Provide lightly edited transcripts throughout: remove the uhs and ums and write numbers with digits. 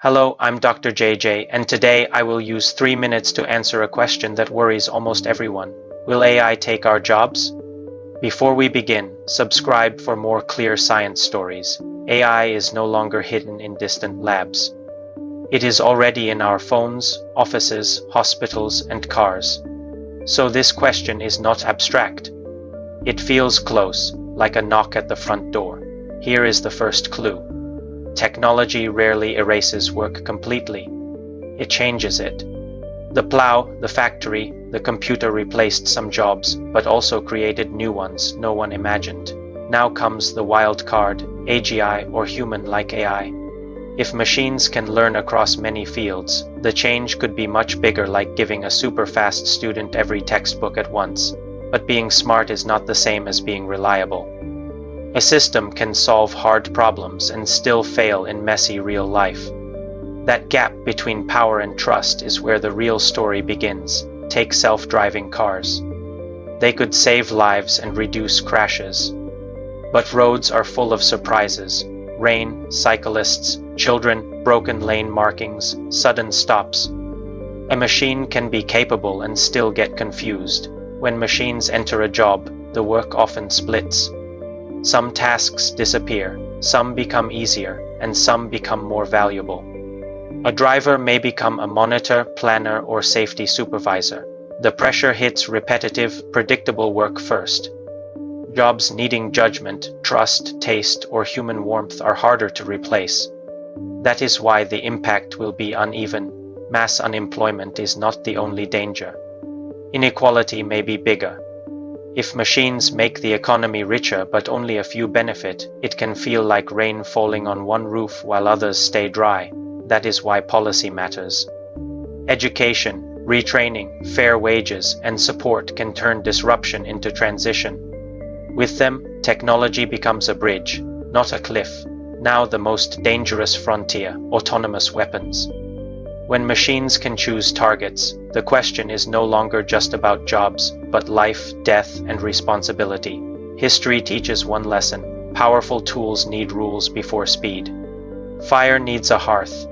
Hello, I'm Dr. JJ, and today I will use 3 minutes to answer a question that worries almost everyone. Will AI take our jobs? Before we begin, subscribe for more clear science stories. AI is no longer hidden in distant labs. It is already in our phones, offices, hospitals, and cars. So this question is not abstract. It feels close, like a knock at the front door. Here is the first clue. Technology rarely erases work completely. It changes it. The plow, the factory, the computer replaced some jobs, but also created new ones no one imagined. Now comes the wild card, AGI or human-like AI. If machines can learn across many fields, the change could be much bigger, like giving a super-fast student every textbook at once. But being smart is not the same as being reliable. A system can solve hard problems and still fail in messy real life. That gap between power and trust is where the real story begins. Take self-driving cars. They could save lives and reduce crashes. But roads are full of surprises. Rain, cyclists, children, broken lane markings, sudden stops. A machine can be capable and still get confused. When machines enter a job, the work often splits. Some tasks disappear, some become easier, and some become more valuable. A driver may become a monitor, planner, or safety supervisor. The pressure hits repetitive, predictable work first. Jobs needing judgment, trust, taste, or human warmth are harder to replace. That is why the impact will be uneven. Mass unemployment is not the only danger. Inequality may be bigger. If machines make the economy richer but only a few benefit, it can feel like rain falling on one roof while others stay dry. That is why policy matters. Education, retraining, fair wages, and support can turn disruption into transition. With them, technology becomes a bridge, not a cliff. Now the most dangerous frontier, autonomous weapons. When machines can choose targets, the question is no longer just about jobs, but life, death, and responsibility. History teaches one lesson: powerful tools need rules before speed. Fire needs a hearth.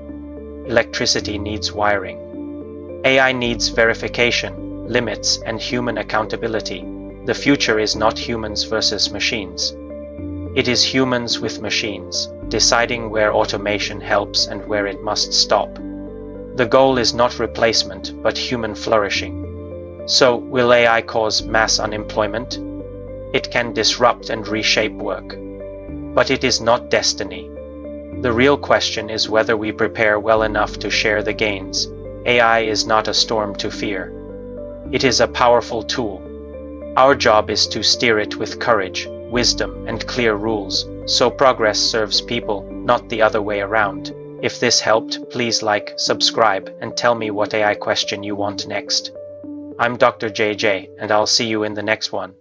Electricity needs wiring. AI needs verification, limits, and human accountability. The future is not humans versus machines. It is humans with machines, deciding where automation helps and where it must stop. The goal is not replacement, but human flourishing. So, will AI cause mass unemployment? It can disrupt and reshape work. But it is not destiny. The real question is whether we prepare well enough to share the gains. AI is not a storm to fear. It is a powerful tool. Our job is to steer it with courage, wisdom, and clear rules, so progress serves people, not the other way around. If this helped, please like, subscribe, and tell me what AI question you want next. I'm Dr. JJ, and I'll see you in the next one.